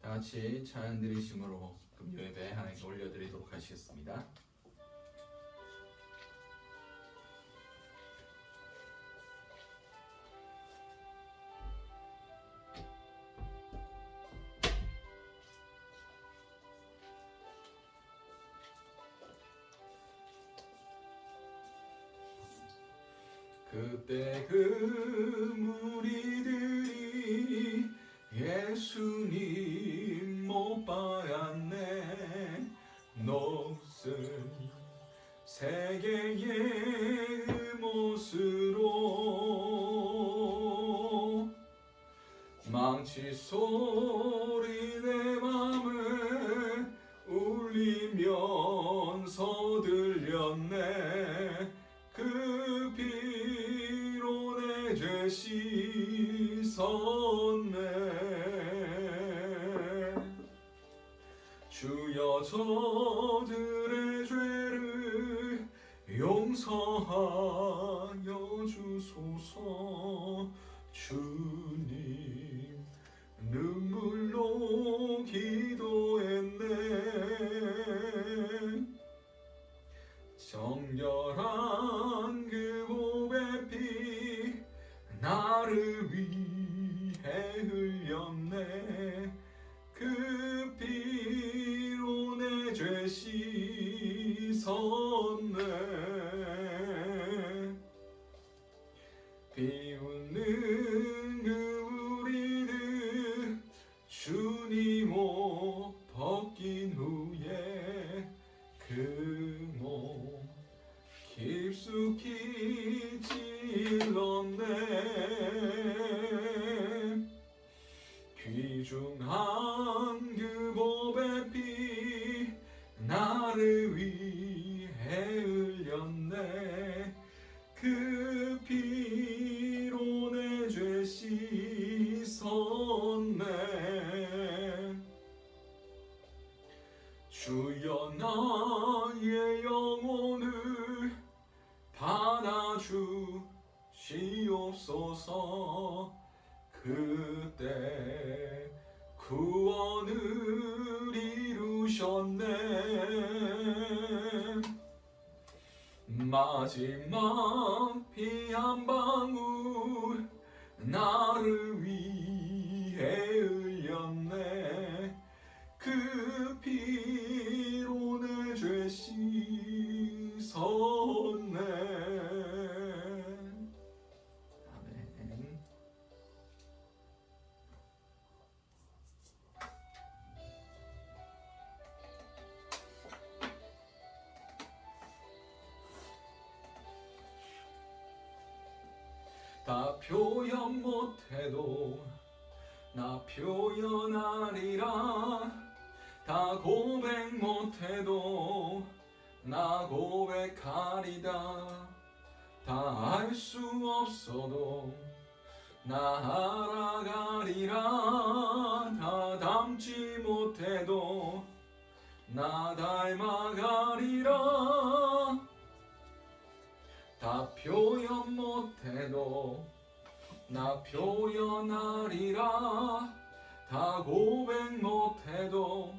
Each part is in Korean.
다 같이 찬양 드리심으로 금요예배 하나님께 올려드리도록 하시겠습니다. 그때 그 무리들이 예수님 못 박았네. 녹슨 세계의 못으로 망치 소리 내 맘에 울리면서 들렸네. 그 피로 내 죄 씻었네. 주여 저들의 죄를 용서하여 주소서. 주님 눈물로 기도했네. 정결한 그 보배 피 나를 위해 흘렸네. 그 피로 내 죄 씻었네. 비웃는 그 우리들 주님 옷 벗긴 후에 그 몸 깊숙이 찔렀네. 귀중한 그 보배 피 나를 위해 흘렸네. 그 피로 내 죄 씻었네. 주여 나의 영혼을 받아주시옵소서. 그때 구원을 이루셨네. 마지막 피 한 방울 나를 위해 흘렸네. 그 피로 내 죄 씻었네. 아멘. 다 표현 못해도 나 표현하리라. 다 고백 못해도 나 고백하리다. 다 알 수 없어도 나 알아가리라. 다 닮지 못해도 나 닮아가리라. 다 표현 못해도 나 표현하리라. 다 고백 못해도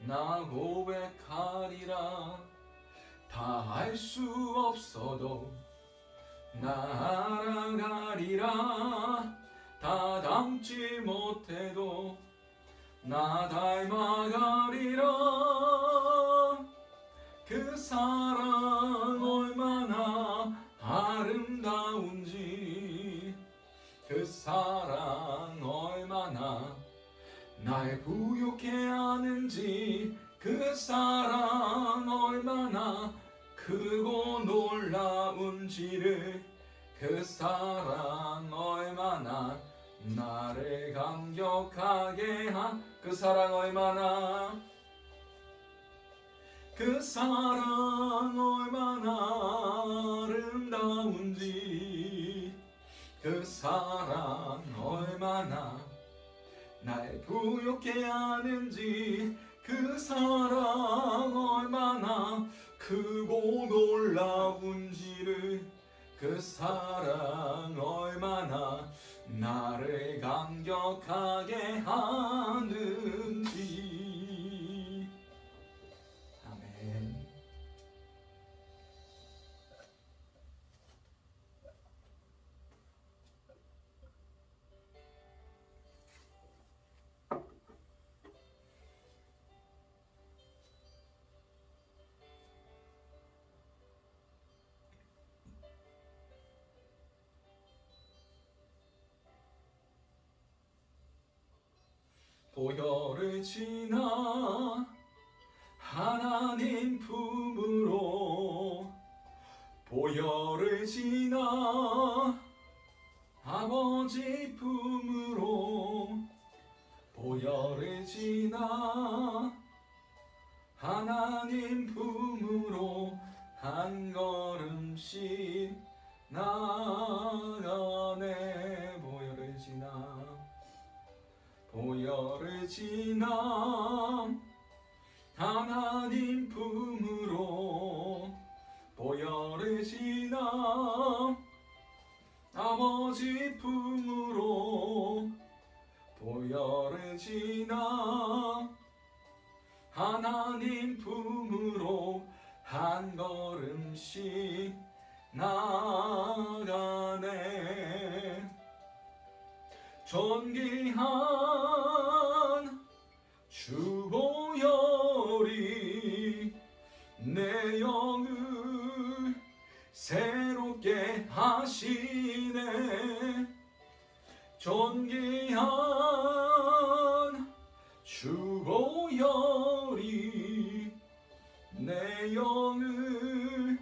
나 고백하리라. 다 알 수 없어도 나 알아가리라. 다 닮지 못해도 나 닮아가리라. 그 사랑 얼마나 아름다운지, 그 사랑 얼마나 날 부욕해 하는지, 그 사랑 얼마나 크고 놀라운지를, 그 사랑 얼마나 나를 감격하게 한, 그 사랑 얼마나, 그 사랑 얼마나 아름다운지, 그 사랑 얼마나 날 부욕해 하는지, 그 사랑 얼마나 크고 놀라운지를, 그 사랑 얼마나 나를 감격하게 하는지. 보혈을 지나 하나님 품으로 보혈을 지나 아버지 품으로 보혈을 지나 하나님 품으로 한 걸음씩 나가네. 보혈을 지나 보혈을 지나 하나님 품으로 보혈을 지나 아버지 품으로 보혈을 지나 하나님 품으로 한 걸음씩 나가네. 존귀한 주 보혈이 내 영을 새롭게 하시네. 존귀한 주 보혈이 내 영을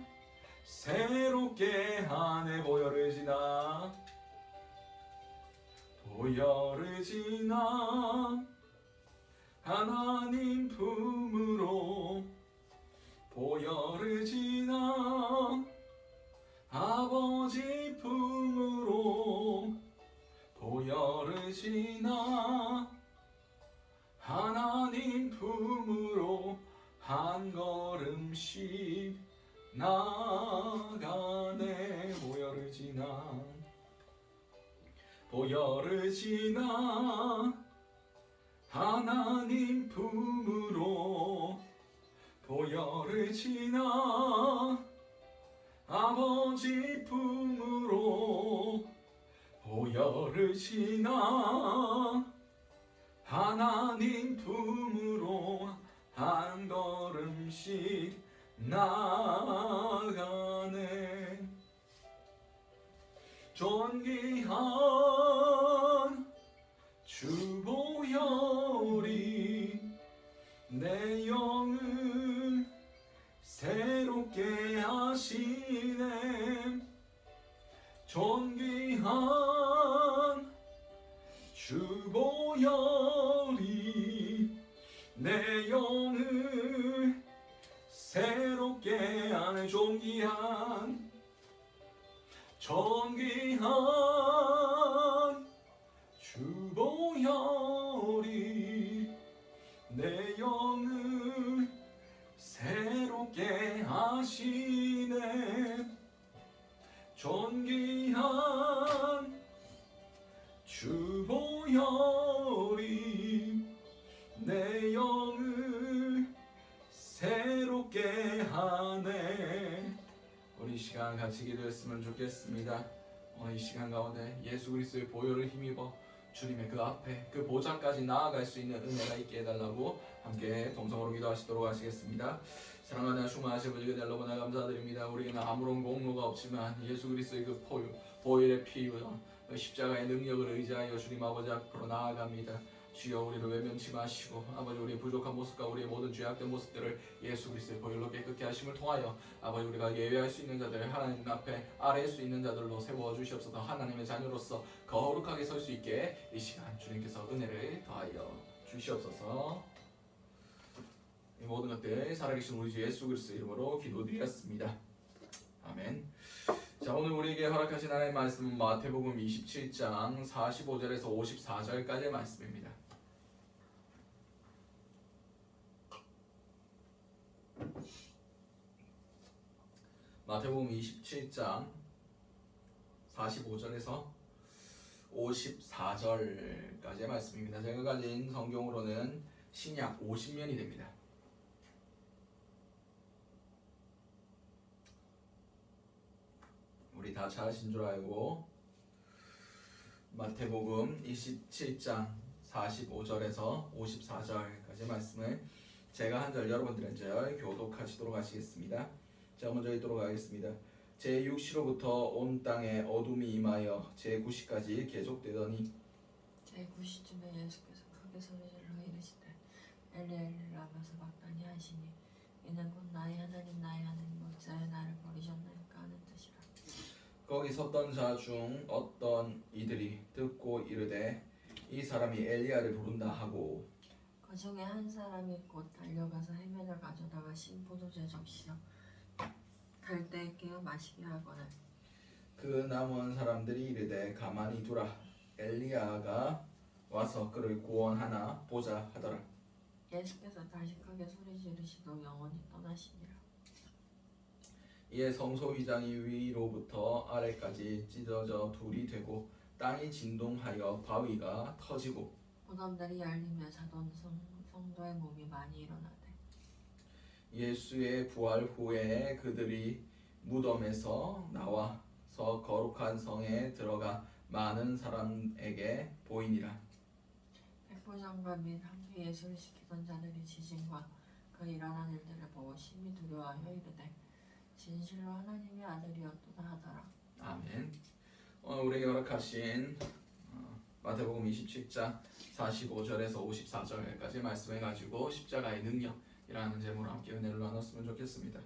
새롭게 하네. 보혈을 지나 보혈을 지나 하나님 품으로 보혈을 지나 아버지 품으로 보혈을 지나 하나님 품으로 한 걸음씩 나가네. 보혈을 지나 보혈을 지나 하나님 품으로 보혈을 지나 아버지 품으로 보혈을 지나 하나님 품으로 한 걸음씩 나가네. 존귀한 주 보혈이 내 영을 새롭게 하시네. 존귀한 주 보혈이 내 영을 새롭게 하네. 존귀한 주 보혈이 내 영을 새롭게 하시네. 존귀한 주 보혈이 내 영을 새롭게 하네. 우리 이 시간 같이 기도했으면 좋겠습니다. 이 시간 가운데 예수 그리스도의 보혈을 힘입어 주님의 그 앞에 그 보좌까지 나아갈 수 있는 은혜가 있게 해달라고 함께 동성으로 기도하시도록 하시겠습니다. 사랑하는 충만하신 아버지 그대 너무나 감사드립니다. 우리에게는 아무런 공로가 없지만 예수 그리스도의 그 보혈의 피와 십자가의 능력을 의지하여 주님 아버지 앞으로 나아갑니다. 주여 우리를 외면치 마시고 아버지 우리의 부족한 모습과 우리의 모든 죄악된 모습들을 예수 그리스도의 보혈로 깨끗게 하심을 통하여 아버지 우리가 예외할 수 있는 자들 하나님 앞에 아뢰일 수 있는 자들로 세워 주시옵소서. 하나님의 자녀로서 거룩하게 설 수 있게 이 시간 주님께서 은혜를 더하여 주시옵소서. 이 모든 것들 살아계신 우리 주 예수 그리스도 이름으로 기도드렸습니다. 아멘. 자, 오늘 우리에게 허락하신 하나님의 말씀은 마태복음 27장 45절에서 54절까지의 말씀입니다. 마태복음 27장 45절에서 54절까지의 말씀입니다. 제가 가진 성경으로는 신약 50면이 됩니다. 우리 다 잘 아신 줄 알고 마태복음 27장 45절에서 54절까지 말씀을 제가 한 절 여러분들은 한 절 교독하시도록 하시겠습니다. 자, 먼저 읽도록 하겠습니다. 제6시로부터 온 땅에 어둠이 임하여 제9시까지 계속되더니 제9시쯤에 예수께서 크게 크게 소리질러 이르시되 엘리 엘리 라마 사박다니 하시니 이는 곧 나의 하나님 어찌하여 나를 버리셨나이까 하는 뜻이라. 거기 섰던 자 중 어떤 이들이 듣고 이르되 이 사람이 엘리야를 부른다 하고 그 중에 한 사람이 곧 달려가서 해면을 가져다가 신 포도주에 적시어 갈대에 깨어 마시게 하거늘 그 남은 사람들이 이르되 가만히 두라 엘리야가 와서 그를 구원하나 보자 하더라. 예수께서 다시 크게 소리 지르시도 영원히 떠나시니라. 이에 성소휘장이 위로부터 아래까지 찢어져 둘이 되고 땅이 진동하여 바위가 터지고 무덤들이 열리며 자돈 성도의 몸이 많이 일어나되 예수의 부활 후에 그들이 무덤에서 나와서 거룩한 성에 들어가 많은 사람에게 보이니라. 백부장과 및 함께 예수를 지키던 자들이 지진과 그 일어난 일들을 보고 심히 두려워하여 이르되 진실로 하나님의 아들이었도다 하더라. 아멘. 오늘 우리에게 허락하신 마태복음 27장 45절에서 54절까지 말씀해가지고 십자가의 능력이라는 제목으로 함께 은혜를 나눴으면 좋겠습니다.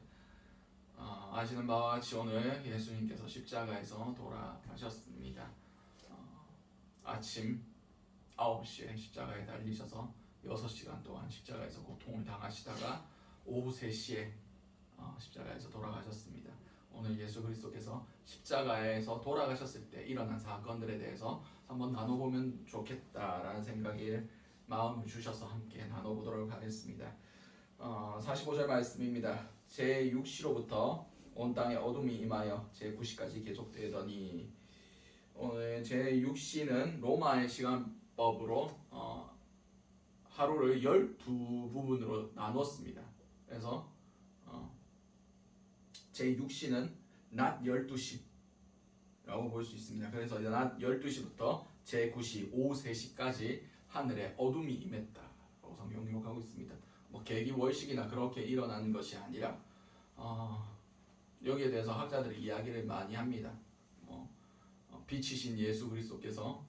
아시는 바와 같이 오늘 예수님께서 십자가에서 돌아가셨습니다. 아침 9시에 십자가에 달리셔서 6시간 동안 십자가에서 고통을 당하시다가 오후 3시에 십자가에서 돌아가셨습니다. 오늘 예수 그리스도께서 십자가에서 돌아가셨을 때 일어난 사건들에 대해서 한번 나눠보면 좋겠다라는 생각을 마음을 주셔서 함께 나눠보도록 하겠습니다. 45절 말씀입니다. 제6시로부터 온 땅에 어둠이 임하여 제9시까지 계속되더니 오늘 제6시는 로마의 시간법으로 하루를 12부분으로 나눴습니다. 그래서 제6시는 낮 12시라고 볼 수 있습니다. 그래서 낮 12시부터 제9시 오후 3시까지 하늘에 어둠이 임했다라고 성경 기록하고 있습니다. 뭐 계기월식이나 그렇게 일어나는 것이 아니라 여기에 대해서 학자들이 이야기를 많이 합니다. 빛이신 예수 그리스도께서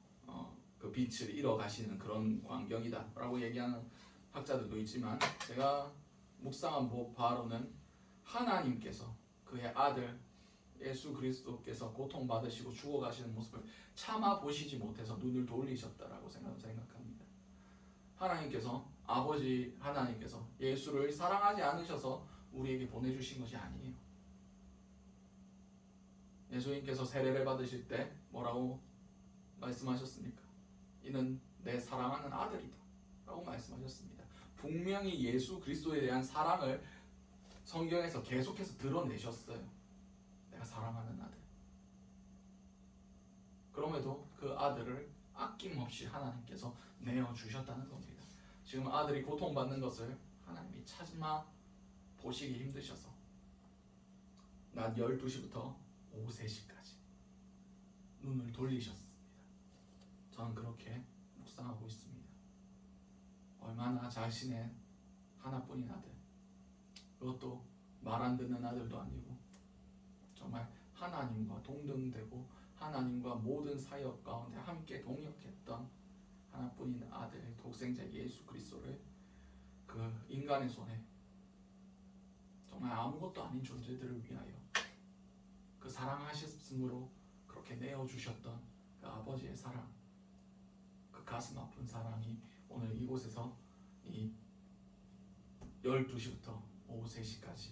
그 빛을 잃어가시는 그런 광경이다라고 얘기하는 학자들도 있지만 제가 묵상한 바로는 하나님께서 그의 아들 예수 그리스도께서 고통받으시고 죽어가시는 모습을 참아 보시지 못해서 눈을 돌리셨다라고 생각합니다. 하나님께서 아버지 하나님께서 예수를 사랑하지 않으셔서 우리에게 보내주신 것이 아니에요. 예수님께서 세례를 받으실 때 뭐라고 말씀하셨습니까? 이는 내 사랑하는 아들이다 라고 말씀하셨습니다. 분명히 예수 그리스도에 대한 사랑을 성경에서 계속해서 드러내셨어요. 내가 사랑하는 아들. 그럼에도 그 아들을 아낌없이 하나님께서 내어주셨다는 겁니다. 지금 아들이 고통받는 것을 하나님이 참아 보시기 힘드셔서 낮 12시부터 오후 3시까지 눈을 돌리셨습니다. 저는 그렇게 묵상하고 있습니다. 얼마나 자신의 하나뿐인 아들, 그것도 말 안 듣는 아들도 아니고 정말 하나님과 동등되고 하나님과 모든 사역 가운데 함께 동역했던 하나뿐인 아들, 독생자 예수 그리스도를 그 인간의 손에 정말 아무것도 아닌 존재들을 위하여 그 사랑하셨으므로 그렇게 내어주셨던 그 아버지의 사랑, 그 가슴 아픈 사랑이 오늘 이곳에서 이 12시부터 오후 3시까지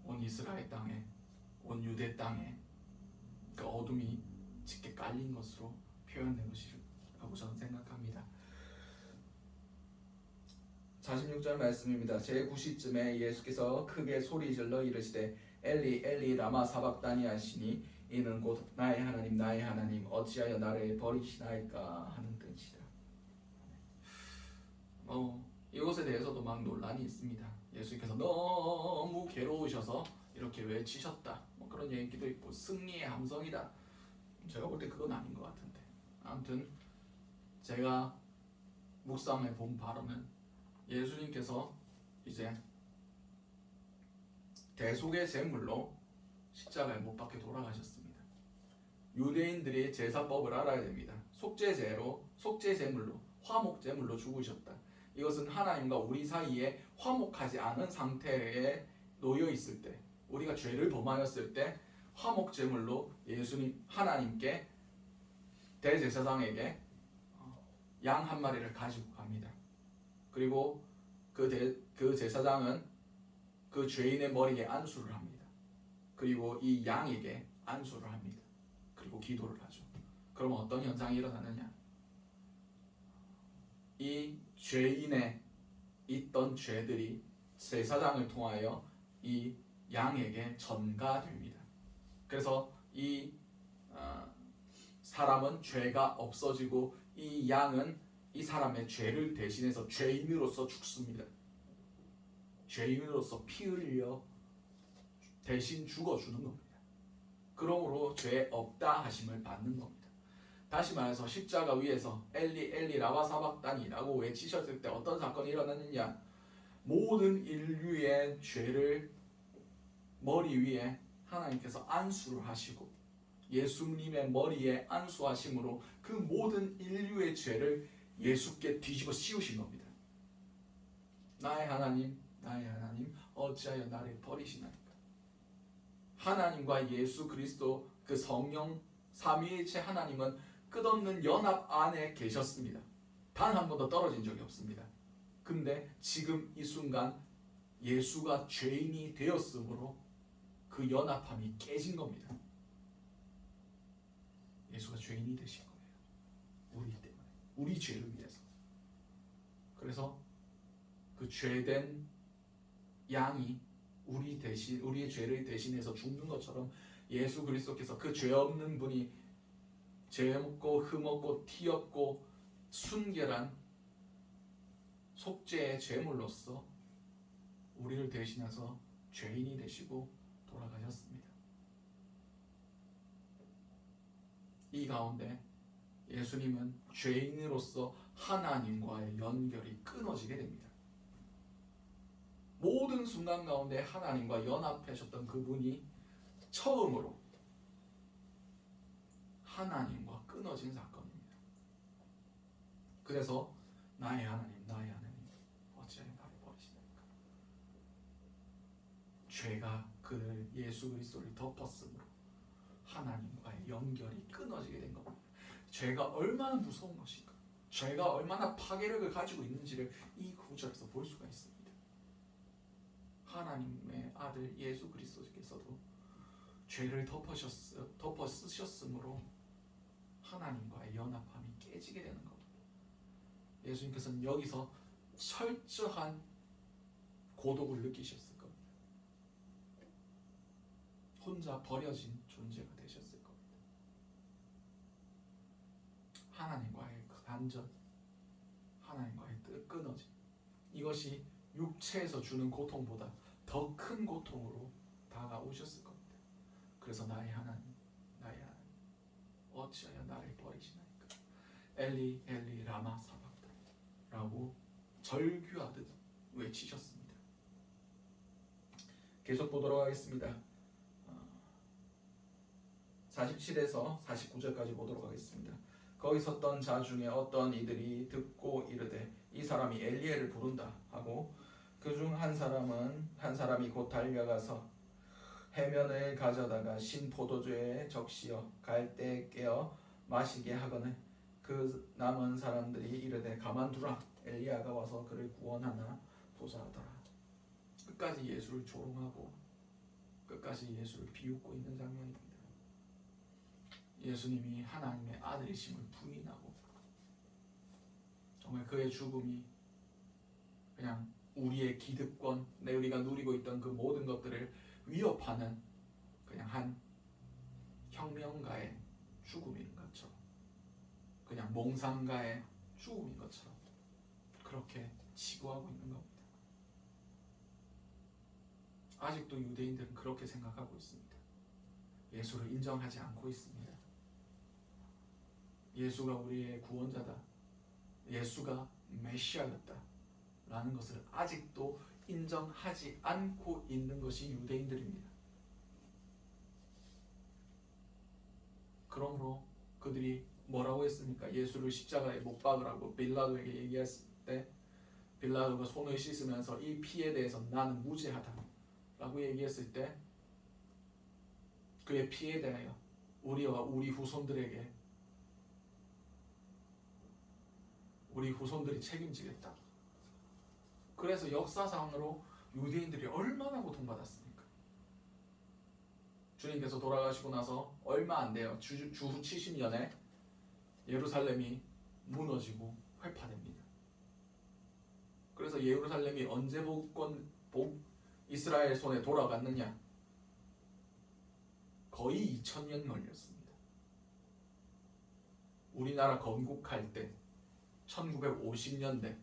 온 이스라엘 땅에, 온 유대 땅에 그 어둠이 짙게 깔린 것으로 표현된 것이라고 저는 생각합니다. 46절 말씀입니다. 제9시쯤에 예수께서 크게 소리질러 이르시되 엘리 엘리 라마 사박다니 하시니 이는 곧 나의 하나님 어찌하여 나를 버리시나이까 하는 뜻이다. 이것에 대해서도 막 논란이 있습니다. 예수께서 너무 괴로우셔서 이렇게 외치셨다, 그런 얘기도 있고 승리의 함성이다. 제가 볼 때 그건 아닌 것 같은데, 아무튼 제가 묵상해 본 바로는 예수님께서 이제 대속의 제물로 십자가에 못 박혀 돌아가셨습니다. 유대인들이 제사법을 알아야 됩니다. 속죄제물로, 화목제물로 죽으셨다. 이것은 하나님과 우리 사이에 화목하지 않은 상태에 놓여 있을 때, 우리가 죄를 범하였을 때 화목제물로 예수님 하나님께 대제사장에게 양 한 마리를 가지고 갑니다. 그리고 그 제사장은 그 죄인의 머리에 안수를 합니다. 그리고 이 양에게 안수를 합니다. 그리고 기도를 하죠. 그러면 어떤 현상이 일어나느냐? 이 죄인의 있던 죄들이 제사장을 통하여 이 양에게 전가됩니다. 그래서 이 사람은 죄가 없어지고 이 양은 이 사람의 죄를 대신해서 죄인으로서 죽습니다. 죄인으로서 피 흘려 대신 죽어주는 겁니다. 그러므로 죄 없다 하심을 받는 겁니다. 다시 말해서 십자가 위에서 엘리 엘리 라마 사박다니라고 외치셨을 때 어떤 사건이 일어났느냐? 모든 인류의 죄를 머리 위에 하나님께서 안수를 하시고 예수님의 머리에 안수하심으로 그 모든 인류의 죄를 예수께 뒤집어 씌우신 겁니다. 나의 하나님 어찌하여 나를 버리시나이까? 하나님과 예수 그리스도 그 성령 삼위일체 하나님은 끝없는 연합 안에 계셨습니다. 단 한 번도 떨어진 적이 없습니다. 근데 지금 이 순간 예수가 죄인이 되었으므로 그 연합함이 깨진 겁니다. 예수가 죄인이 되신 거예요. 우리 때문에, 우리 죄를 위해서. 그래서 그 죄된 양이 우리 대신, 우리의 죄를 대신해서 죽는 것처럼 예수 그리스도께서 그 죄 없는 분이 죄 없고 흠 없고 티 없고 순결한 속죄의 제물로서 우리를 대신해서 죄인이 되시고 돌아가셨습니다. 이 가운데 예수님은 죄인으로서 하나님과의 연결이 끊어지게 됩니다. 모든 순간 가운데 하나님과 연합하셨던 그분이 처음으로 하나님과 끊어진 사건입니다. 그래서 나의 하나님 어찌하여 나를 버리시나이까? 죄가 그를 예수 그리스도를 덮었으므로 하나님과의 연결이 끊어지게 된 겁니다. 죄가 얼마나 무서운 것인가, 죄가 얼마나 파괴력을 가지고 있는지를 이 구절에서 볼 수가 있습니다. 하나님의 아들 예수 그리스도께서도 죄를 덮어 쓰셨으므로 하나님과의 연합함이 깨지게 되는 겁니다. 예수님께서는 여기서 철저한 고독을 느끼셨을 겁니다. 혼자 버려진 존재가 되셨을 겁니다. 하나님과의 그 단절, 하나님과의 끊어짐, 이것이 육체에서 주는 고통보다 더 큰 고통으로 다가오셨을 겁니다. 그래서 나의 하나님 어찌하여 나를 버리시나이까? 엘리 엘리 라마 사박다라고 절규하듯 외치셨습니다. 계속 보도록 하겠습니다. 47에서 49절까지 보도록 하겠습니다. 거기 섰던 자 중에 어떤 이들이 듣고 이르되 이 사람이 엘리야를 부른다 하고 그중 한 사람이 곧 달려가서 해면을 가져다가 신 포도주에 적시어 갈대에 깨어 마시게 하거늘 그 남은 사람들이 이르되 가만두라 엘리야가 와서 그를 구원하나 보자 하더라. 끝까지 예수를 조롱하고 끝까지 예수를 비웃고 있는 장면입니다. 예수님이 하나님의 아들이심을 부인하고 정말 그의 죽음이 그냥 우리의 기득권, 우리가 누리고 있던 그 모든 것들을 위협하는 그냥 한 혁명가의 죽음인 것처럼, 그냥 몽상가의 죽음인 것처럼 그렇게 치부하고 있는 겁니다. 아직도 유대인들은 그렇게 생각하고 있습니다. 예수를 인정하지 않고 있습니다. 예수가 우리의 구원자다, 예수가 메시아였다 라는 것을 아직도 인정하지 않고 있는 것이 유대인들입니다. 그러므로 그들이 뭐라고 했습니까? 예수를 십자가에 못 박으라고 빌라도에게 얘기했을 때 빌라도가 손을 씻으면서 이 피에 대해서 나는 무죄하다 라고 얘기했을 때 그의 피에 대하여 우리와 우리 후손들이 책임지겠다. 그래서 역사상으로 유대인들이 얼마나 고통받았습니까? 주님께서 돌아가시고 나서 얼마 안 돼요. 주후 70년에 예루살렘이 무너지고 회파됩니다. 그래서 예루살렘이 언제 이스라엘 손에 돌아갔느냐? 거의 2000년 걸렸습니다. 우리나라 건국할 때 1950년대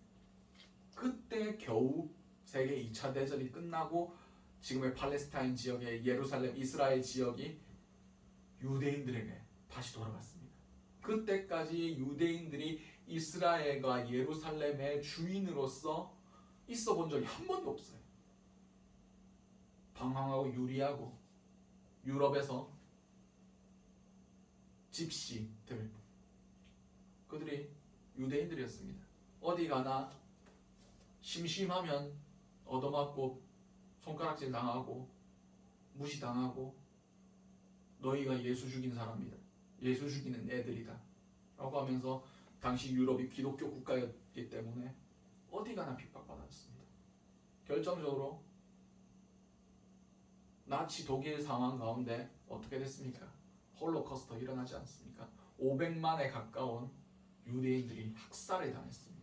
그때 겨우 세계 2차 대전이 끝나고 지금의 팔레스타인 지역의 예루살렘 이스라엘 지역이 유대인들에게 다시 돌아갔습니다. 그때까지 유대인들이 이스라엘과 예루살렘의 주인으로서 있어 본 적이 한 번도 없어요. 방황하고 유리하고 유럽에서 집시들 그들이 유대인들이었습니다. 어디 가나 심심하면 얻어맞고 손가락질 당하고 무시당하고 너희가 예수 죽인 사람이다. 예수 죽이는 애들이다. 라고 하면서 당시 유럽이 기독교 국가였기 때문에 어디 가나 핍박받았습니다. 결정적으로 나치 독일 상황 가운데 어떻게 됐습니까? 홀로코스터 일어나지 않습니까? 500만에 가까운 유대인들이 학살을 당했습니다.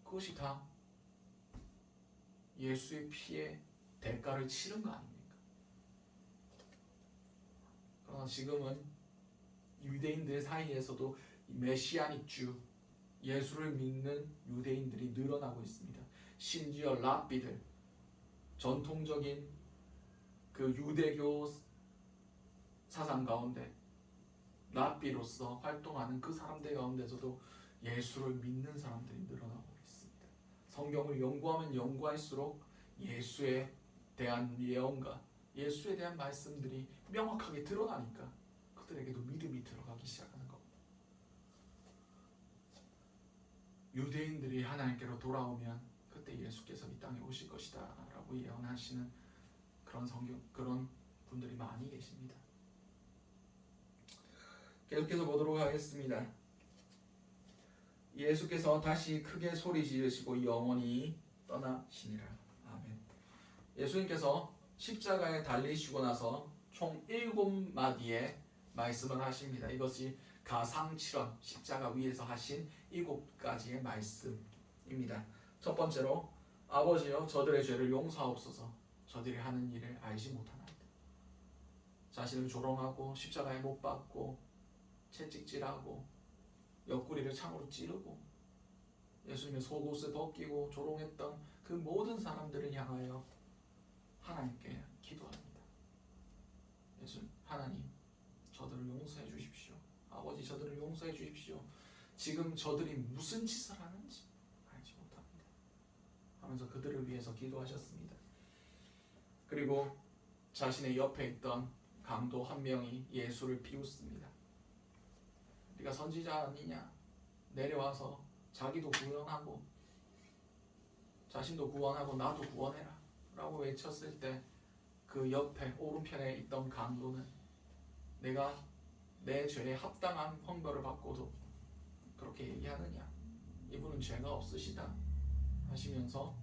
그것이 다 예수의 피에 대가를 치른 거 아닙니까? 그러나 지금은 유대인들 사이에서도 메시아닉 주, 예수를 믿는 유대인들이 늘어나고 있습니다. 심지어 랍비들, 전통적인 그 유대교 사상 가운데 랍비로서 활동하는 그 사람들 가운데서도 예수를 믿는 사람들이 늘어나고 있습니다. 성경을 연구하면 연구할수록 예수에 대한 예언과 예수에 대한 말씀들이 명확하게 드러나니까 그들에게도 믿음이 들어가기 시작하는 겁니다. 유대인들이 하나님께로 돌아오면 그때 예수께서 이 땅에 오실 것이다 라고 예언하시는 그런 분들이 많이 계십니다. 계속해서 보도록 하겠습니다. 예수께서 다시 크게 소리 지르시고 영원히 떠나시니라. 아멘. 예수님께서 십자가에 달리시고 나서 총 7마디의 말씀을 하십니다. 이것이 가상칠언, 십자가 위에서 하신 7가지의 말씀입니다. 첫 번째로 아버지여 저들의 죄를 용서하옵소서 저들이 하는 일을 알지 못하나이다. 자신을 조롱하고 십자가에 못 박고 채찍질하고 옆구리를 창으로 찌르고 예수님의 속옷을 벗기고 조롱했던 그 모든 사람들을 향하여 하나님께 기도합니다. 하나님 저들을 용서해 주십시오. 아버지 저들을 용서해 주십시오. 지금 저들이 무슨 짓을 하는지 알지 못합니다. 하면서 그들을 위해서 기도하셨습니다. 그리고 자신의 옆에 있던 강도 한 명이 예수를 비웃습니다. 네가 선지자 아니냐? 내려와서 자기도 구원하고 자신도 구원하고 나도 구원해라 라고 외쳤을 때 그 옆에 오른편에 있던 강도는 내가 내 죄에 합당한 형벌을 받고도 그렇게 얘기하느냐? 이분은 죄가 없으시다 하시면서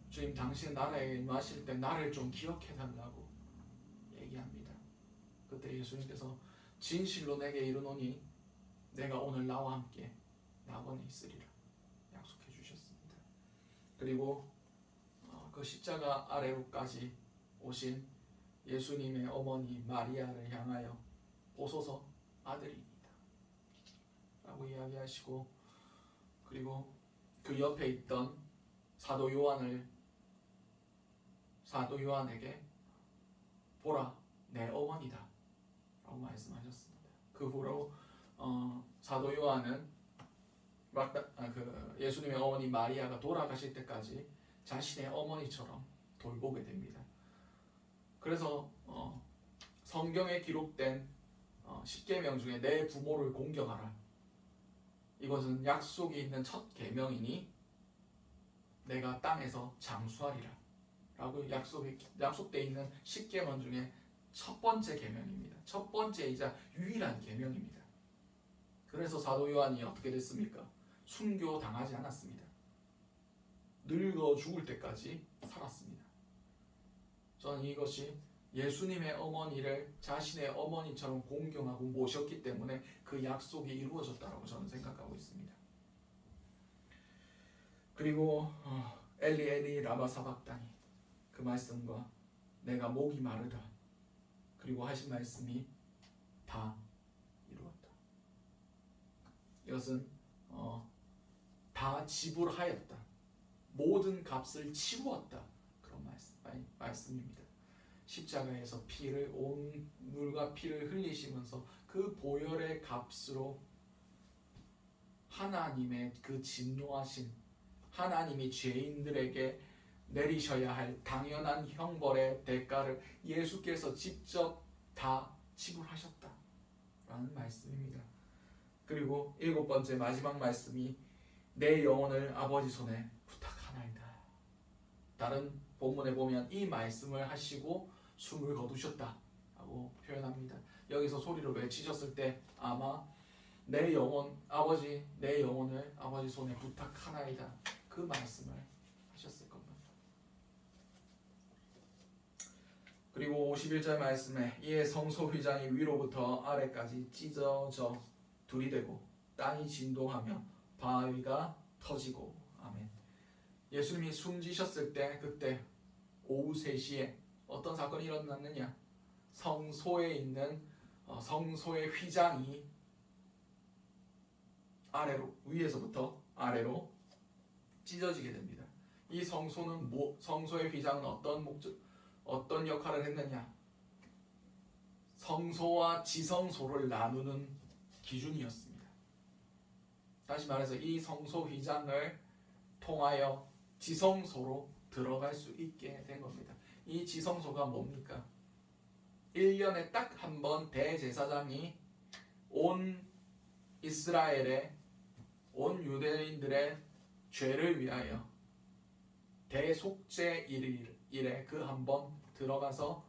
주님 당신 나라에 임하실 때 나를 좀 기억해 달라고 얘기합니다. 그때 예수님께서 진실로 내게 이르노니 내가 오늘 나와 함께 낙원에 있으리라 약속해 주셨습니다. 그리고 그 십자가 아래로까지 오신 예수님의 어머니 마리아를 향하여 보소서 아들입니다 라고 이야기하시고 그리고 그 옆에 있던 사도 요한에게 보라 내 어머니다 라고 말씀하셨습니다. 그 후로 사도 요한은 예수님의 어머니 마리아가 돌아가실 때까지 자신의 어머니처럼 돌보게 됩니다. 그래서 성경에 기록된 10계명 중에 내 부모를 공경하라. 이것은 약속이 있는 첫 계명이니 내가 땅에서 장수하리라 라고 약속되어 있는 10계명 중에 첫 번째 계명입니다. 첫 번째이자 유일한 계명입니다. 그래서 사도 요한이 어떻게 됐습니까? 순교 당하지 않았습니다. 늙어 죽을 때까지 살았습니다. 저는 이것이 예수님의 어머니를 자신의 어머니처럼 공경하고 모셨기 때문에 그 약속이 이루어졌다고 저는 생각하고 있습니다. 그리고 엘리 엘리 라마 사박다니 그 말씀과 내가 목이 마르다 그리고 하신 말씀이 다 이루었다. 이것은 다 지불하였다. 모든 값을 치루었다. 그런 말씀입니다. 십자가에서 피를 온 물과 피를 흘리시면서 그 보혈의 값으로 하나님의 그 진노하신 하나님이 죄인들에게 내리셔야 할 당연한 형벌의 대가를 예수께서 직접 다 지불하셨다라는 말씀입니다. 그리고 7번째 마지막 말씀이 내 영혼을 아버지 손에 부탁하나이다. 다른 본문에 보면 이 말씀을 하시고 숨을 거두셨다라고 표현합니다. 여기서 소리를 외치셨을 때 아마 내 영혼 아버지 내 영혼을 아버지 손에 부탁하나이다 그 말씀을 하셨을 겁니다. 그리고 51절 말씀에 이에 성소 휘장이 위로부터 아래까지 찢어져 둘이 되고 땅이 진동하며 바위가 터지고 아멘. 예수님이 숨지셨을 때 그때 오후 3시에 어떤 사건이 일어났느냐? 성소에 있는 성소의 휘장이 아래로 위에서부터 아래로 찢어지게 됩니다. 이 성소는 성소의 휘장은 어떤 역할을 했느냐? 성소와 지성소를 나누는 기준이었습니다. 다시 말해서 이 성소 휘장을 통하여 지성소로 들어갈 수 있게 된 겁니다. 이 지성소가 뭡니까? 1년에 딱 한 번 대제사장이 온 이스라엘의 온 유대인들의 죄를 위하여 대속죄 일에 그 한 번 들어가서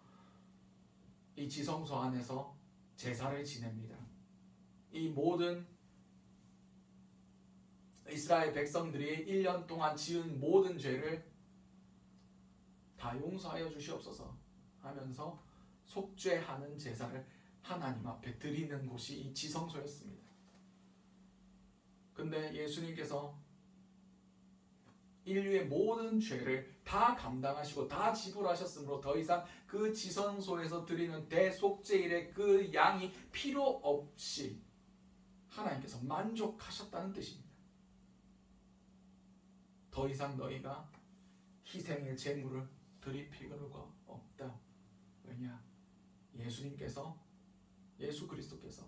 이 지성소 안에서 제사를 지냅니다. 이 모든 이스라엘 백성들이 1년 동안 지은 모든 죄를 다 용서하여 주시옵소서 하면서 속죄하는 제사를 하나님 앞에 드리는 곳이 이 지성소였습니다. 근데 예수님께서 인류의 모든 죄를 다 감당하시고 다 지불하셨으므로 더 이상 그 지성소에서 드리는 대속죄일의 그 양이 필요 없이 하나님께서 만족하셨다는 뜻입니다. 더 이상 너희가 희생의 제물을 드릴 필요가 없다. 왜냐? 예수님께서 예수 그리스도께서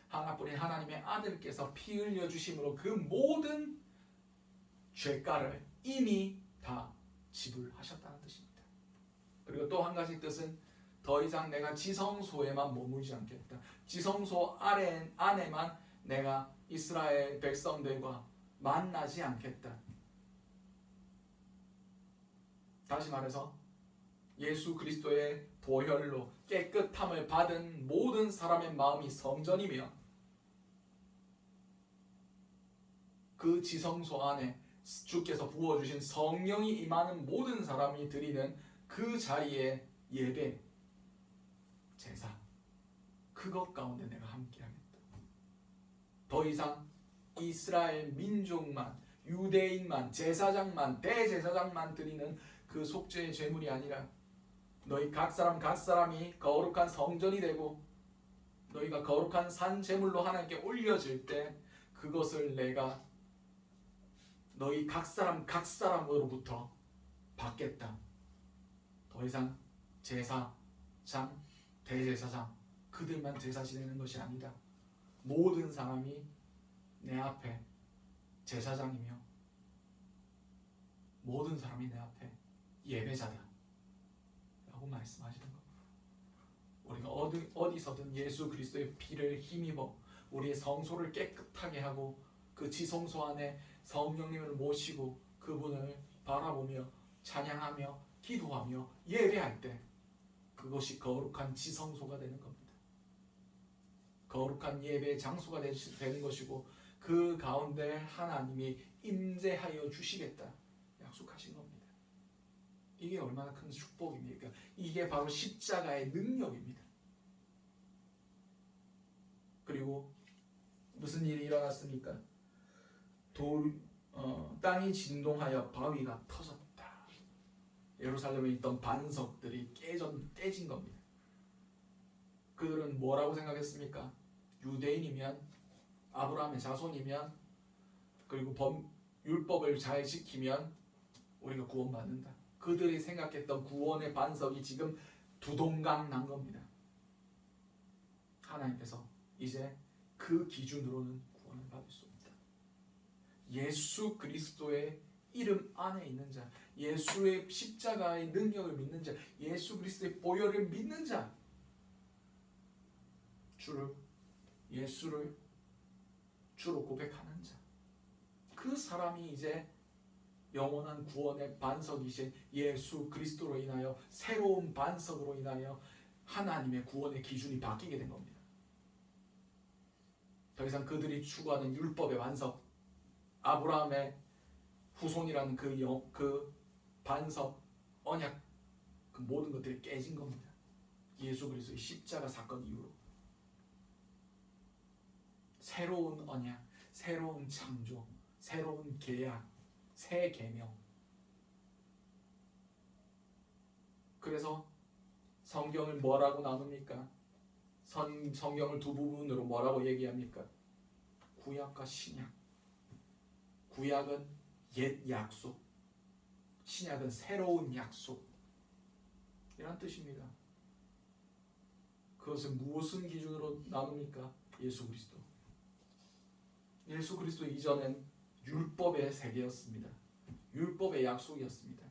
하나뿐인 하나님의 아들께서 피 흘려 주심으로 그 모든 죄가를 이미 다 지불하셨다는 뜻입니다. 그리고 또 한 가지 뜻은 더 이상 내가 지성소에만 머물지 않겠다. 지성소 안에만 내가 이스라엘 백성들과 만나지 않겠다. 다시 말해서 예수 그리스도의 보혈로 깨끗함을 받은 모든 사람의 마음이 성전이며 그 지성소 안에 주께서 부어주신 성령이 임하는 모든 사람이 드리는 그 자리에 예배, 제사 그것 가운데 내가 함께하겠다. 더 이상 이스라엘 민족만 유대인만 제사장만 대제사장만 드리는 그 속죄의 제물이 아니라 너희 각 사람이 거룩한 성전이 되고 너희가 거룩한 산 제물로 하나님께 올려질 때 그것을 내가 너희 각 사람으로부터 받겠다. 더 이상 제사장, 대제사장 그들만 제사 지내는 것이 아니다. 모든 사람이 내 앞에 제사장이며 모든 사람이 내 앞에 예배자다 라고 말씀하시는 겁니다. 우리가 어디서든 예수 그리스도의 피를 힘입어 우리의 성소를 깨끗하게 하고 그 지성소 안에 성령님을 모시고 그분을 바라보며 찬양하며 기도하며 예배할 때 그것이 거룩한 지성소가 되는 겁니다. 거룩한 예배의 장소가 되는 것이고 그 가운데 하나님이 임재하여 주시겠다 약속하신 겁니다. 이게 얼마나 큰 축복입니까? 이게 바로 십자가의 능력입니다. 그리고 무슨 일이 일어났습니까? 땅이 진동하여 바위가 터졌다. 예루살렘에 있던 반석들이 깨진 겁니다. 그들은 뭐라고 생각했습니까? 유대인이면 아브라함의 자손이면 그리고 율법을 잘 지키면 우리가 구원받는다. 그들이 생각했던 구원의 반석이 지금 두동강 난 겁니다. 하나님께서 이제 그 기준으로는 구원을 받을 수 없다. 예수 그리스도의 이름 안에 있는 자, 예수의 십자가의 능력을 믿는 자, 예수 그리스도의 보혈을 믿는 자, 예수를 주로 고백하는 자, 그 사람이 이제 영원한 구원의 반석이신 예수 그리스도로 인하여 새로운 반석으로 인하여 하나님의 구원의 기준이 바뀌게 된 겁니다. 더 이상 그들이 추구하는 율법의 반석, 아브라함의 후손이라는 그 반석, 언약, 그 모든 것들이 깨진 겁니다. 예수 그리스도의 십자가 사건 이후로 새로운 언약, 새로운 창조, 새로운 계약, 새 계명. 그래서 성경을 뭐라고 나눕니까? 성경을 두 부분으로 뭐라고 얘기합니까? 구약과 신약. 구약은 옛 약속, 신약은 새로운 약속, 이란 뜻입니다. 그것을 무슨 기준으로 나눕니까? 예수 그리스도. 예수 그리스도 이전엔 율법의 세계였습니다. 율법의 약속이었습니다.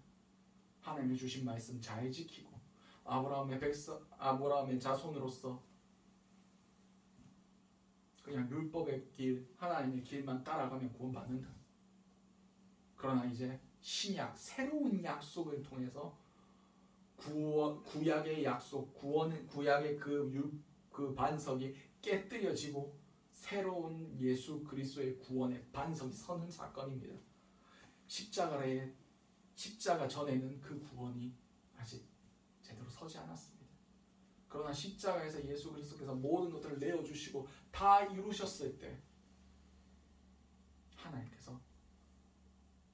하나님이 주신 말씀 잘 지키고 아브라함의 자손으로서 그냥 율법의 길, 하나님의 길만 따라가면 구원받는다. 그러나 이제 신약, 새로운 약속을 통해서 구약의 약속, 구약의 그 반석이 깨뜨려지고 새로운 예수 그리스도의 구원의 반석이 서는 사건입니다. 십자가 전에는 그 구원이 아직 제대로 서지 않았습니다. 그러나 십자가에서 예수 그리스도께서 모든 것들을 내어주시고 다 이루셨을 때 하나님께서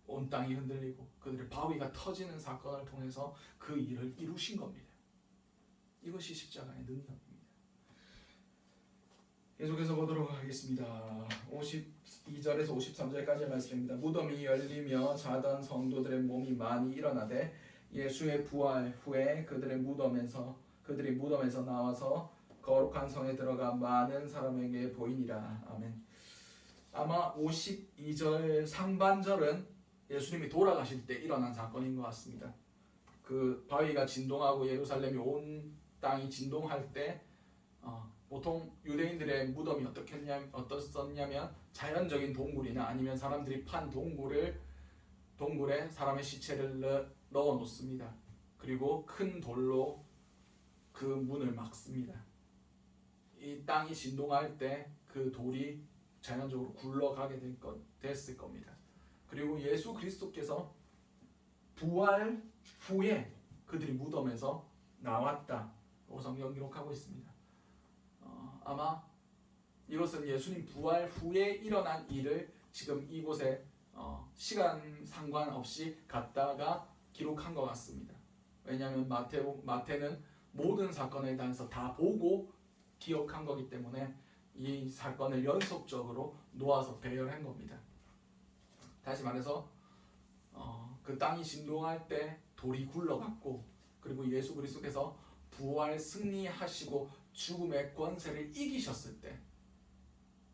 온 땅이 흔들리고 그들의 바위가 터지는 사건을 통해서 그 일을 이루신 겁니다. 이것이 십자가의 능력입니다. 계속해서 보도록 하겠습니다. 52절에서 53절까지의 말씀입니다. 무덤이 열리며 자던 성도들의 몸이 많이 일어나되 예수의 부활 후에 그들이 무덤에서 나와서 거룩한 성에 들어가 많은 사람에게 보이니라. 아멘. 아마 52절 상반절은 예수님이 돌아가실 때 일어난 사건인 것 같습니다. 그 바위가 진동하고 예루살렘이 온 땅이 진동할 때 보통 유대인들의 무덤이 어떻었냐면 자연적인 동굴이나 아니면 사람들이 판 동굴에 사람의 시체를 넣어 놓습니다. 그리고 큰 돌로 그 문을 막습니다. 이 땅이 진동할 때 그 돌이 자연적으로 굴러가게 됐을 겁니다. 그리고 예수 그리스도께서 부활 후에 그들이 무덤에서 나왔다고 성경 기록하고 있습니다. 아마 이것은 예수님 부활 후에 일어난 일을 지금 이곳에 시간 상관없이 갖다가 기록한 것 같습니다. 왜냐하면 마태는 모든 사건에 대해서 다 보고 기억한 거기 때문에 이 사건을 연속적으로 놓아서 배열한 겁니다. 다시 말해서 그 땅이 진동할 때 돌이 굴러갔고 그리고 예수 그리스도께서 부활 승리하시고 죽음의 권세를 이기셨을 때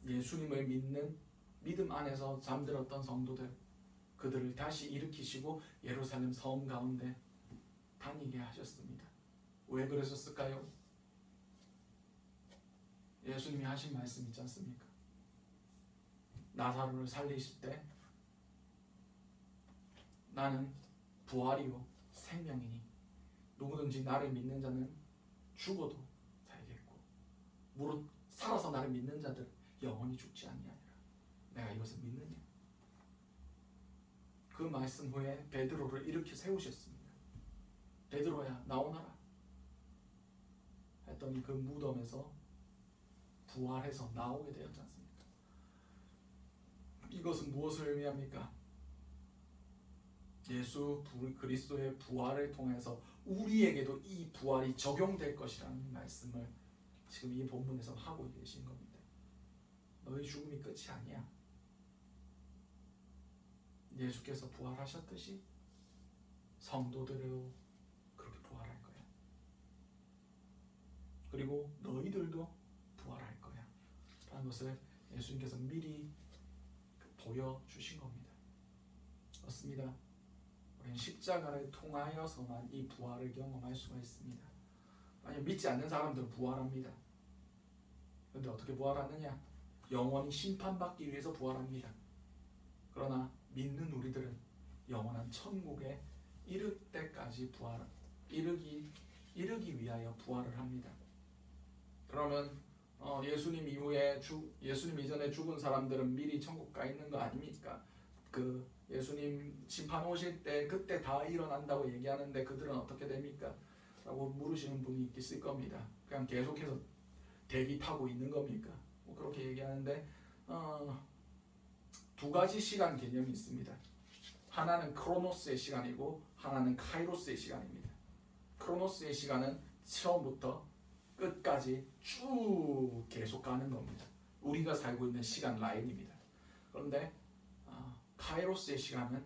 예수님을 믿는 믿음 안에서 잠들었던 성도들 그들을 다시 일으키시고 예루살렘 성 가운데 다니게 하셨습니다. 왜 그러셨을까요? 예수님이 하신 말씀 있지 않습니까? 나사로를 살리실 때 나는 부활이요 생명이니 누구든지 나를 믿는 자는 죽어도 살겠고 무릇 살아서 나를 믿는 자들 영원히 죽지 아니하리라. 내가 이것을 믿느냐? 그 말씀 후에 베드로를 일으켜 세우셨습니다. 베드로야 나오너라 했더니 그 무덤에서 부활해서 나오게 되었지 않습니까? 이것은 무엇을 의미합니까? 예수 그리스도의 부활을 통해서 우리에게도 이 부활이 적용될 것이라는 말씀을 지금 이 본문에서 하고 계신 겁니다. 너희 죽음이 끝이 아니야. 예수께서 부활하셨듯이 성도들도 그렇게 부활할 거야. 그리고 너희들도 부활할 거야. 라는 것을 예수님께서 미리 보여주신 겁니다. 맞습니다. 우리는 십자가를 통하여서만 이 부활을 경험할 수가 있습니다. 아니 믿지 않는 사람들은 부활합니다. 그런데 어떻게 부활하느냐? 영원히 심판받기 위해서 부활합니다. 그러나 믿는 우리들은 영원한 천국에 이를 때까지 이르기 위하여 부활을 합니다. 그러면 예수님 이후에 예수님 이전에 죽은 사람들은 미리 천국 가 있는 거 아닙니까? 그 예수님 심판 오실 때 그때 다 일어난다고 얘기하는데 그들은 어떻게 됩니까? 라고 물으시는 분이 있을 겁니다. 그냥 계속해서 대기 타고 있는 겁니까? 뭐 그렇게 얘기하는데 두 가지 시간 개념이 있습니다. 하나는 크로노스의 시간이고 하나는 카이로스의 시간입니다. 크로노스의 시간은 처음부터 끝까지 쭉 계속 가는 겁니다. 우리가 살고 있는 시간 라인입니다. 그런데 카이로스의 시간은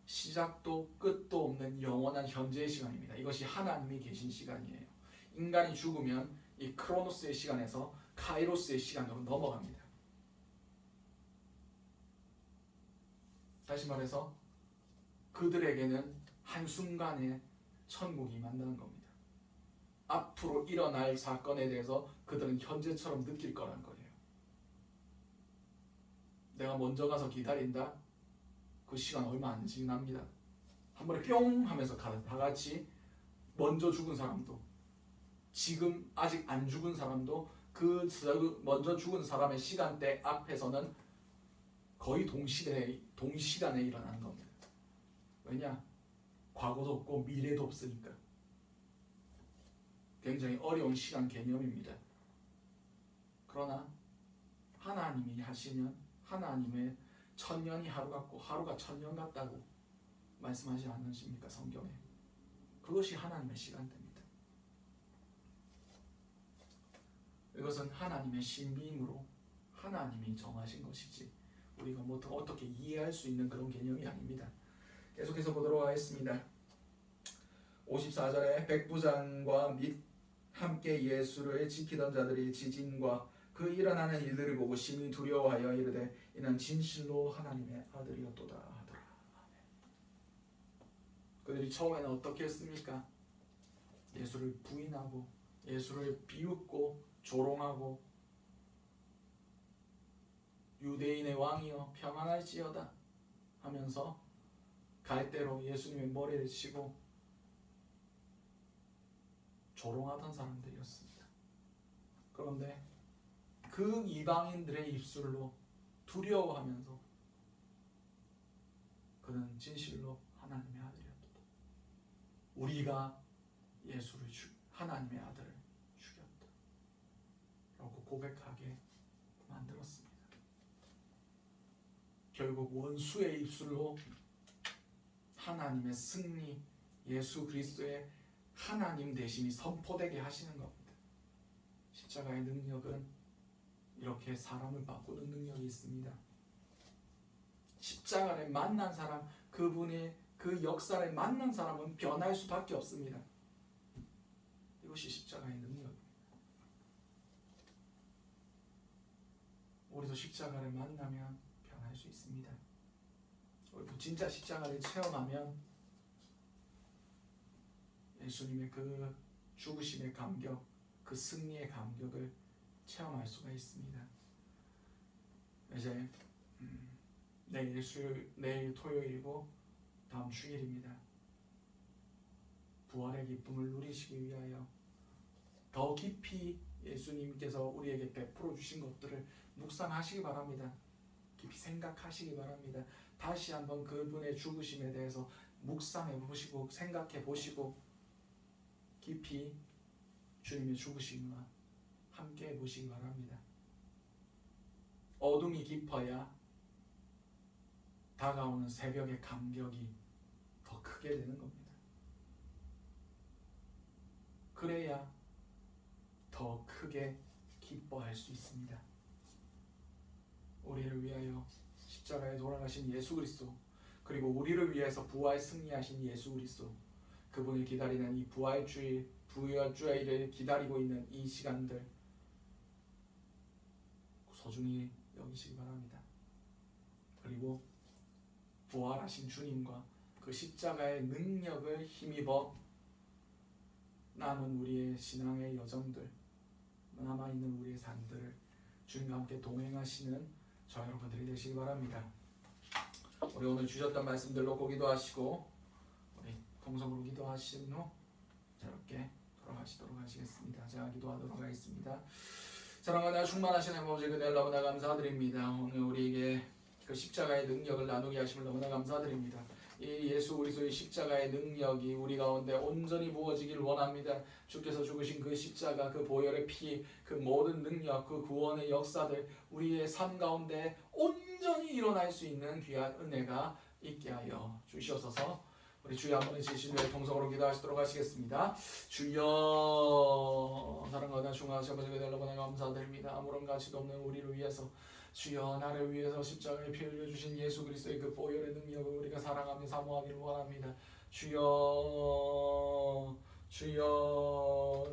시작도 끝도 없는 영원한 현재의 시간입니다. 이것이 하나님이 계신 시간이에요. 인간이 죽으면 이 크로노스의 시간에서 카이로스의 시간으로 넘어갑니다. 다시 말해서 그들에게는 한순간에 천국이 임한다는 겁니다. 앞으로 일어날 사건에 대해서 그들은 현재처럼 느낄 거라는 거예요. 내가 먼저 가서 기다린다. 그 시간 얼마 안 지납니다. 한 번에 뿅 하면서 다 같이 먼저 죽은 사람도 지금 아직 안 죽은 사람도 그 먼저 죽은 사람의 시간대 앞에서는 거의 동시간에 일어나는 겁니다. 왜냐? 과거도 없고 미래도 없으니까. 굉장히 어려운 시간 개념입니다. 그러나 하나님이 하시면 하나님의 천년이 하루 같고 하루가 천년 같다고 말씀하지 않으십니까? 성경에. 그것이 하나님의 시간대입니다. 이것은 하나님의 신비임으로 하나님이 정하신 것이지 우리가 어떻게 이해할 수 있는 그런 개념이 아닙니다. 계속해서 보도록 하겠습니다. 54절에 백부장과 및 함께 예수를 지키던 자들이 지진과 그 일어나는 일들을 보고 심히 두려워하여 이르되 이는 진실로 하나님의 아들이었도다 하더라. 아멘. 그들이 처음에는 어떻게 했습니까? 예수를 부인하고 예수를 비웃고 조롱하고 유대인의 왕이여 평안할지어다 하면서 갈대로 예수님의 머리를 치고 조롱하던 사람들이었습니다. 그런데 그 이방인들의 입술로 두려워하면서 그는 진실로 하나님의 아들이었다. 우리가 하나님의 아들을 죽였다. 라고 고백하게 만들었습니다. 결국 원수의 입술로 하나님의 승리, 예수 그리스도의 하나님 대신이 선포되게 하시는 겁니다. 십자가의 능력은 이렇게 사람을 바꾸는 능력이 있습니다. 십자가를 만난 사람, 그분의 그 역사를 만난 사람은 변할 수밖에 없습니다. 이것이 십자가의 능력입니다. 우리도 십자가를 만나면 변할 수 있습니다. 우리도 진짜 십자가를 체험하면 예수님의 그 죽으심의 감격, 그 승리의 감격을 체험할 수가 있습니다. 이제 내일 토요일이고 다음 주일입니다. 부활의 기쁨을 누리시기 위하여 더 깊이 예수님께서 우리에게 베풀어 주신 것들을 묵상하시기 바랍니다. 깊이 생각하시기 바랍니다. 다시 한번 그분의 죽으심에 대해서 묵상해 보시고 생각해 보시고 깊이 주님의 죽으심과 함께 해 보시기 바랍니다. 어둠이 깊어야 다가오는 새벽의 감격이 더 크게 되는 겁니다. 그래야 더 크게 기뻐할 수 있습니다. 우리를 위하여 십자가에 돌아가신 예수 그리스도, 그리고 우리를 위해서 부활 승리하신 예수 그리스도, 그분을 기다리는 이 부활주일을 기다리고 있는 이 시간들 소중히 여기시기 바랍니다. 그리고 부활하신 주님과 그 십자가의 능력을 힘입어 남은 우리의 신앙의 여정들, 남아있는 우리의 삶들을 주님과 함께 동행하시는 저 여러분들이 되시기 바랍니다. 우리 오늘 주셨던 말씀들 놓고 기도하시고 우리 통성으로 기도하신 후 자유롭게 돌아가시도록 하시겠습니다. 제가 기도하도록 하겠습니다. 사랑하나 충만하신 아버지 그대 너무나 감사드립니다. 오늘 우리에게 그 십자가의 능력을 나누게 하심을 너무나 감사드립니다. 이 예수 그리스도의 십자가의 능력이 우리 가운데 온전히 부어지길 원합니다. 주께서 죽으신 그 십자가, 그 보혈의 피, 그 모든 능력, 그 구원의 역사들 우리의 삶 가운데 온전히 일어날 수 있는 귀한 은혜가 있게 하여 주시옵소서. 우리 주여 한번 지신 후에 통성으로 기도하시도록 하시겠습니다. 주여, 사랑하다 중하시 아버지 그대 너무나 감사드립니다. 아무런 가치도 없는 우리를 위해서 주여 나를 위해서 십자가에 피 흘려주신 예수 그리스도의 그 보혈의 능력을 우리가 사랑하며 사모하기를 원합니다. 주여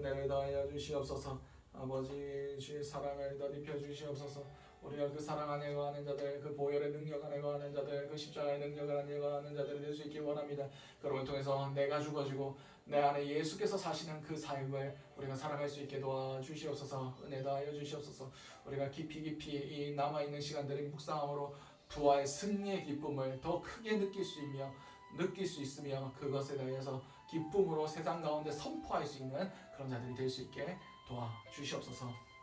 내를 다하여 주시옵소서. 아버지 주의 사랑을 더입혀 주시옵소서. 우리가 그 사랑 안에 거하는 자들, 그 보혈의 능력 안에 거하는 자들, 그 십자가의 능력 안에 거하는 자들이 될 수 있길 원합니다. 그러을 통해서 내가 죽어지고 내 안에 예수께서 사시는 그 삶을 우리가 살아갈 수 있게 도와주시옵소서. 은혜 다하여 주시옵소서. 우리가 깊이 이 남아있는 시간들의 묵상함으로 부활의 승리의 기쁨을 더 크게 느낄 수 있으며 그것에 대해서 기쁨으로 세상 가운데 선포할 수 있는 그런 자들이 될 수 있게 도와주시옵소서.